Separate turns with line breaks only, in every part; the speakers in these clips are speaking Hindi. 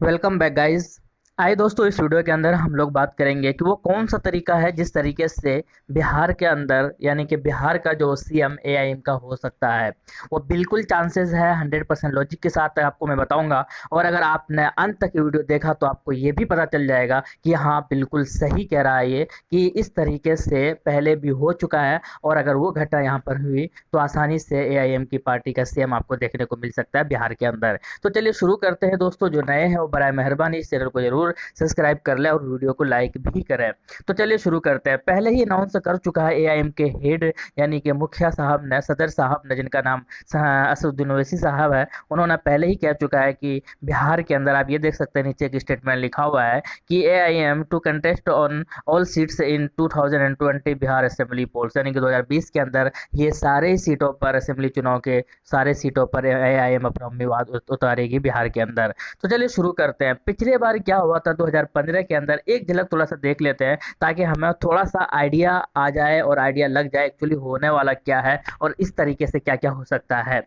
Welcome back guys. आइए दोस्तों, इस वीडियो के अंदर हम लोग बात करेंगे कि वो कौन सा तरीका है जिस तरीके से बिहार के अंदर यानी कि बिहार का जो सीएम एआईएम का हो सकता है। वो बिल्कुल चांसेस है, 100% लॉजिक के साथ आपको मैं बताऊंगा। और अगर आपने अंत तक ये वीडियो देखा तो आपको ये भी पता चल जाएगा कि हाँ, बिल्कुल सही कह रहा है ये, कि इस तरीके से पहले भी हो चुका है। और अगर वो घटना यहाँ पर हुई तो आसानी से एआईएम की पार्टी का सीएम आपको देखने को मिल सकता है बिहार के अंदर। तो चलिए शुरू करते हैं दोस्तों। जो नए हैं वो बराए मेहरबानी इस चैनल को जरूर सब्सक्राइब कर ले और वीडियो को लाइक भी करें। तो चलिए शुरू करते हैं। पहले ही अनाउंस कर चुका है एआईएम के हेड यानी कि मुखिया साहब ने, सदर साहब ने, जिनका नाम असदुद्दीन ओवैसी साहब है, उन्होंने पहले ही कह चुका है कि बिहार के अंदर आप ये देख सकते हैं, नीचे एक स्टेटमेंट लिखा हुआ है कि aim to contest on all seats in 2020 Bihar assembly polls, यानी कि 2020 के अंदर ये सारे सीटों पर, असेंबली चुनाव के सारे सीटों पर एआईएम अपना उम्मीदवार उतारेगी बिहार के अंदर। तो चलिए शुरू करते हैं। पिछले बार क्या हुआ था 2015 के अंदर, एक झलक थोड़ा सा देख लेते हैं ताकि हमें थोड़ा सा आइडिया आ जाए और आइडिया लग जाए एक्चुअली होने वाला क्या है और इस तरीके से क्या क्या हो सकता है।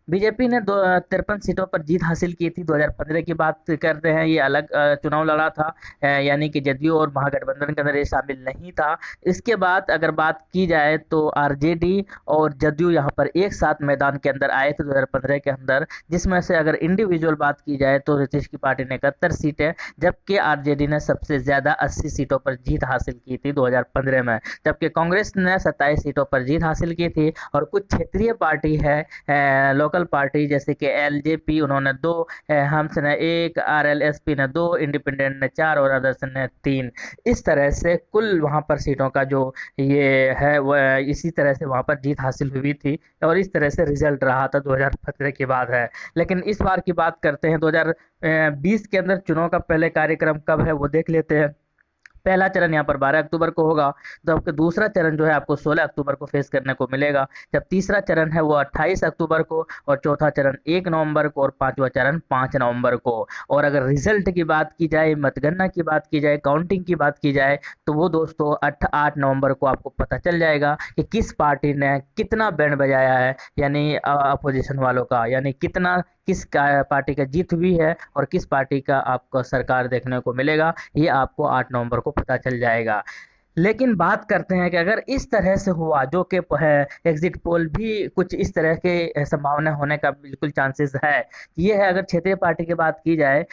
बीजेपी ने 53 सीटों पर जीत हासिल की थी। 2015 की बात करते हैं, ये अलग चुनाव लड़ा था, यानी कि जदयू और महागठबंधन के अंदर ये शामिल नहीं था। इसके बाद अगर बात की जाए तो आरजेडी और जदयू यहाँ पर एक साथ मैदान के अंदर आए थे 2015 के अंदर, जिसमें से अगर इंडिविजुअल बात की जाए तो नीतीश की पार्टी ने 71 सीटें, जबकि आरजेडी ने सबसे ज्यादा 80 सीटों पर जीत हासिल की थी 2015 में, जबकि कांग्रेस ने 27 सीटों पर जीत हासिल की थी। और कुछ क्षेत्रीय पार्टी है, लोकल पार्टी, जैसे कि एलजेपी, उन्होंने 2, हम्स ने 1, आरएलएसपी ने 2, इंडिपेंडेंट ने 4 और अदर्स ने 3। इस तरह से कुल वहां पर सीटों का जो ये है वह इसी तरह से वहां पर जीत हासिल हुई थी और इस तरह से रिजल्ट रहा था 2015 की बात है। लेकिन इस बार की बात करते हैं, 2020 के अंदर चुनाव का पहले कार्यक्रम कब है वो देख लेते हैं। पहला चरण यहाँ पर 12 अक्टूबर को होगा, जबकि दूसरा चरण जो है आपको 16 अक्टूबर को फेस करने को मिलेगा। जब तीसरा चरण है वो 28 अक्टूबर को, और चौथा चरण 1 नवंबर को, और पांचवा चरण 5 नवंबर को। और अगर रिजल्ट की बात की जाए, मतगणना की बात की जाए, काउंटिंग की बात की जाए, तो वो दोस्तों 8 नवंबर को आपको पता चल जाएगा कि किस पार्टी ने कितना बैंड बजाया है, यानी अपोजिशन वालों का, यानी कितना किस पार्टी का जीत हुई है और किस पार्टी का आपको सरकार देखने को मिलेगा। ये आपको 8 नवंबर को पता चल जाएगा। लेकिन बात करते हैं कि अगर इस तरह से हुआ, जो कि है एग्जिट पोल भी कुछ इस तरह के संभावना होने का बिल्कुल चांसेस है। ये है, अगर क्षेत्रीय पार्टी की बात की जाए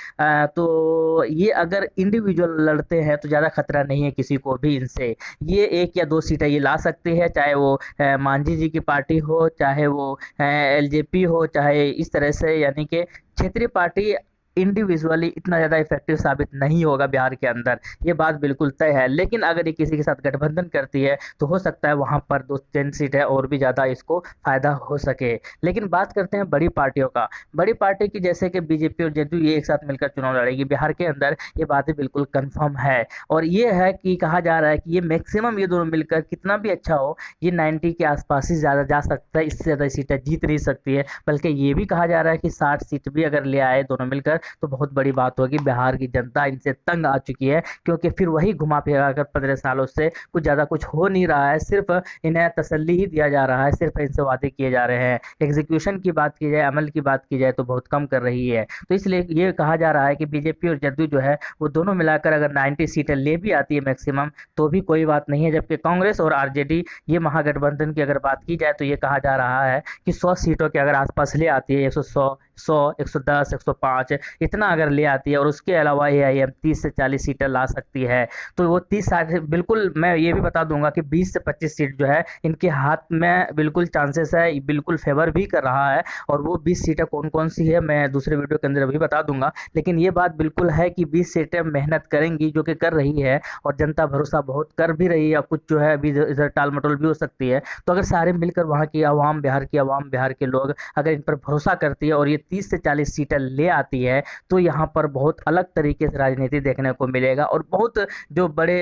तो ये अगर इंडिविजुअल लड़ते हैं तो ज़्यादा खतरा नहीं है किसी को भी इनसे। ये 1 या 2 सीटें ये ला सकती है, चाहे वो मांझी जी की पार्टी हो, चाहे वो एलजेपी हो, चाहे इस तरह से, यानी कि क्षेत्रीय पार्टी इंडिविजुअली इतना ज्यादा इफेक्टिव साबित नहीं होगा बिहार के अंदर, ये बात बिल्कुल तय है। लेकिन अगर ये किसी के साथ गठबंधन करती है तो हो सकता है वहां पर 2-3 सीट है और भी ज्यादा इसको फायदा हो सके। लेकिन बात करते हैं बड़ी पार्टियों का। बड़ी पार्टी की जैसे कि बीजेपी और जदयू ये एक साथ मिलकर चुनाव लड़ेगी बिहार के अंदर, ये बातें बिल्कुल कंफर्म है। और ये है कि कहा जा रहा है कि ये मैक्सिमम ये दोनों मिलकर कितना भी अच्छा हो, ये 90 के आसपास ही ज्यादा जा सकता है, इससे ज्यादा सीटें जीत नहीं सकती है। बल्कि ये भी कहा जा रहा है कि 60 सीट भी अगर ले आए दोनों मिलकर तो बहुत बड़ी बात होगी। बिहार की जनता इनसे तंग आ चुकी है, क्योंकि फिर वही घुमा फिरा कर 15 सालों से कुछ ज्यादा कुछ हो नहीं रहा है, सिर्फ इन्हें तसल्ली ही दिया जा रहा है, सिर्फ इनसे वादे किए जा रहे हैं। एग्जीक्यूशन की बात की जाए, अमल की बात की जाए तो बहुत कम कर रही है। तो इसलिए ये कहा जा रहा है कि बीजेपी और जदयू जो है वो दोनों मिलाकर अगर 90 सीटें ले भी आती है मैक्सिमम, तो भी कोई बात नहीं है। जबकि कांग्रेस और आरजेडी, ये महागठबंधन की अगर बात की जाए तो ये कहा जा रहा है कि 100 सीटों के अगर आसपास ले आती है, 100, 110, 105, इतना अगर ले आती है, और उसके अलावा एआईएम 30 से 40 सीटें ला सकती है, तो वो 30-60 बिल्कुल, मैं ये भी बता दूंगा कि 20 से 25 सीट जो है इनके हाथ में बिल्कुल चांसेस है, बिल्कुल फेवर भी कर रहा है। और वो 20 सीटें कौन कौन सी है मैं दूसरे वीडियो के अंदर अभी बता दूंगा। लेकिन ये बात बिल्कुल है कि 20 सीटें मेहनत करेंगी, जो कि कर रही है, और जनता भरोसा बहुत कर भी रही है। कुछ जो है अभी इधर टाल मटोल भी हो सकती है। तो अगर सारे मिलकर वहाँ की आवाम, बिहार की आवाम, बिहार के लोग अगर इन पर भरोसा करती है और ये 30 से 40 सीटें ले आती है, तो यहाँ पर बहुत अलग तरीके से राजनीति देखने को मिलेगा। और बहुत जो बड़े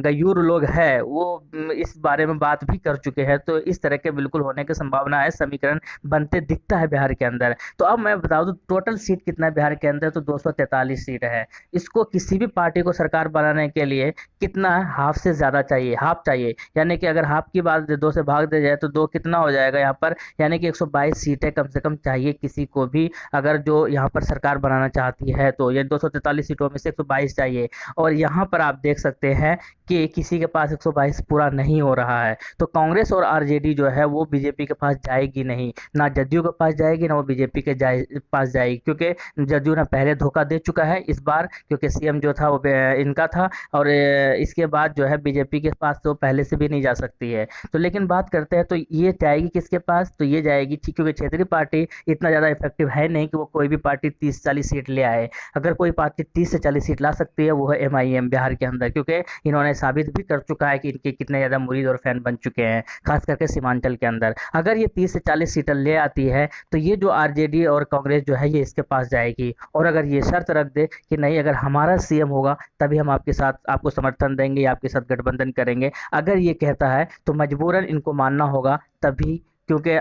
गयूर लोग हैं वो इस बारे में बात भी कर चुके हैं। तो इस तरह के बिल्कुल होने की संभावना है, समीकरण बनते दिखता है बिहार के अंदर। तो अब मैं बता दूं टोटल सीट कितना है बिहार के अंदर, तो 243 सीट है। इसको किसी भी पार्टी को सरकार बनाने के लिए कितना है, हाफ से ज्यादा चाहिए, हाफ चाहिए। यानी कि अगर हाफ की बात 2 से भाग दे जाए तो 2 कितना हो जाएगा यहाँ पर, यानी कि 122 सीटें कम से कम चाहिए किसी को भी, अगर जो यहाँ पर सरकार बनाना चाहती है तो ये 243 सीटों में से 122 चाहिए। और यहाँ पर आप देख सकते हैं कि किसी के पास 122 पूरा नहीं हो रहा है, तो कांग्रेस और आरजेडी जो है वो बीजेपी के पास जाएगी नहीं, ना जदयू के पास जाएगी, ना वो बीजेपी के पास जाएगी, क्योंकि जदयू ने पहले धोखा दे चुका है इस बार, क्योंकि सीएम जो था वो इनका था। और इसके बाद जो है बीजेपी के पास तो पहले से भी नहीं जा सकती है। तो लेकिन बात करते हैं तो ये जाएगी किसके पास, तो ये जाएगी क्योंकि क्षेत्रीय पार्टी इतना ज़्यादा इफेक्टिव है नहीं कि वो कोई भी पार्टी 30-40 सीट ले आए। अगर कोई पार्टी 30 से 40 सीट ला सकती है वो है एमआईएम बिहार के अंदर, क्योंकि इन्होंने साबित भी कर चुका है कि इनके कितने ज़्यादा मुरीद और फैन बन चुके हैं, खास करके सीमांचल के अंदर। अगर ये 30 से 40 सीटें ले आती है तो ये जो आरजेडी और कांग्रेस जो है ये इसके पास जाएगी। और अगर ये शर्त रख दे कि नहीं, अगर हमारा सीएम होगा तभी हम आपके साथ आपको समर्थन देंगे या आपके साथ गठबंधन करेंगे, अगर ये कहता है तो मजबूरन इनको मानना होगा तभी, क्योंकि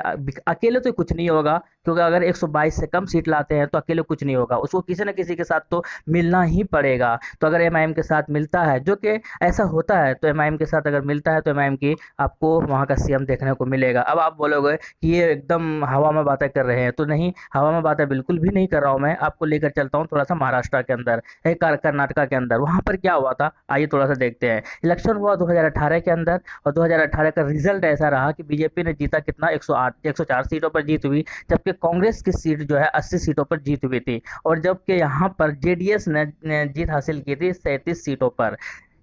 अकेले तो कुछ नहीं होगा, क्योंकि अगर 122 से कम सीट लाते हैं तो अकेले कुछ नहीं होगा, उसको किसी न किसी के साथ तो मिलना ही पड़ेगा। तो अगर एमआईएम के साथ मिलता है, जो कि ऐसा होता है, तो एमआईएम के साथ अगर मिलता है तो एमआईएम की आपको वहाँ का सीएम देखने को मिलेगा। अब आप बोलोगे कि ये एकदम हवा में बातें कर रहे हैं, तो नहीं, हवा में बातें बिल्कुल भी नहीं कर रहा हूँ मैं, आपको लेकर चलता हूँ थोड़ा सा महाराष्ट्र के अंदर, कर्नाटका के अंदर। वहाँ पर क्या हुआ था, आइए थोड़ा सा देखते हैं। इलेक्शन हुआ 2018 के अंदर, और 2018 का रिजल्ट ऐसा रहा कि बीजेपी ने जीता कितना, 104 सीटों पर जीत हुई, जबकि कांग्रेस की सीट जो है 80 सीटों पर जीत हुई थी। और जबकि यहाँ पर जेडीएस ने जीत हासिल की थी 37 सीटों पर,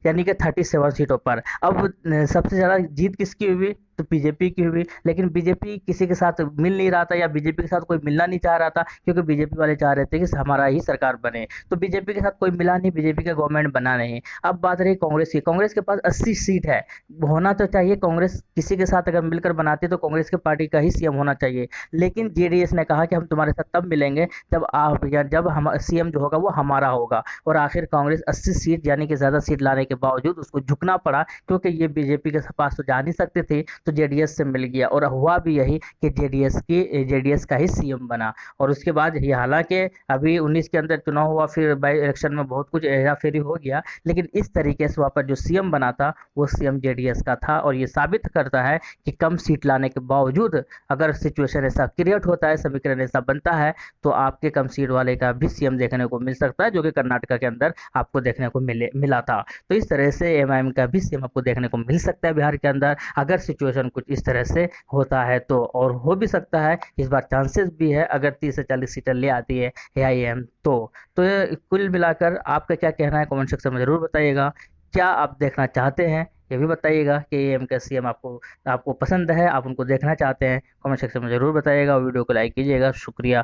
यानी कि 37 सीटों पर। अब सबसे ज़्यादा जीत किसकी हुई, तो बीजेपी की हुई। लेकिन बीजेपी किसी के साथ मिल नहीं रहा था, या बीजेपी के साथ कोई मिलना नहीं चाह रहा था, क्योंकि बीजेपी वाले चाह रहे थे कि हमारा ही सरकार बने। तो बीजेपी के साथ कोई मिला नहीं, बीजेपी का गवर्नमेंट बना नहीं। अब बात रही कांग्रेस की, कांग्रेस के पास 80 सीट है, होना तो चाहिए, कांग्रेस किसी के साथ अगर मिलकर बनाती है तो कांग्रेस की पार्टी का ही सीएम होना चाहिए। लेकिन जेडीएस ने कहा कि हम तुम्हारे साथ तब मिलेंगे जब आप, या जब हम सीएम जो होगा वो हमारा होगा। और आखिर कांग्रेस 80 सीट यानी कि ज़्यादा सीट लाने के बावजूद उसको झुकना पड़ा, क्योंकि ये बीजेपी के पास तो जा नहीं सकते थे, तो जेडीएस से मिल गया। और हुआ भी यही कि जेडीएस का ही सीएम बना। और उसके बाद ये, हालांकि अभी 19 के अंदर चुनाव हुआ, फिर बाई इलेक्शन में बहुत कुछ हेरा फेरी हो गया, लेकिन इस तरीके से वहाँ पर जो सीएम बना था वो सीएम जेडीएस का था। और ये साबित करता है कि कम सीट लाने के बावजूद अगर सिचुएशन ऐसा क्रिएट होता है, समीकरण ऐसा बनता है, तो आपके कम सीट वाले का भी सीएम देखने को मिल सकता है, जो कि कर्नाटका के अंदर आपको देखने को मिला था। तो इस तरह से एमआईएम का भी सीएम आपको देखने को मिल सकता है बिहार के अंदर, अगर सिचुएशन कुछ इस तरह से होता है तो। और हो भी सकता है, इस बार चांसेस भी है, अगर 30 से 40 सीटें ले आती है एआईएम तो ये कुल मिलाकर आपका क्या कहना है, कमेंट सेक्शन में जरूर बताइएगा। क्या आप देखना चाहते हैं ये भी बताइएगा कि एम का सीएम आपको पसंद है, आप उनको देखना चाहते हैं, कमेंट सेक्शन में जरूर बताइएगा। वीडियो को लाइक कीजिएगा। शुक्रिया।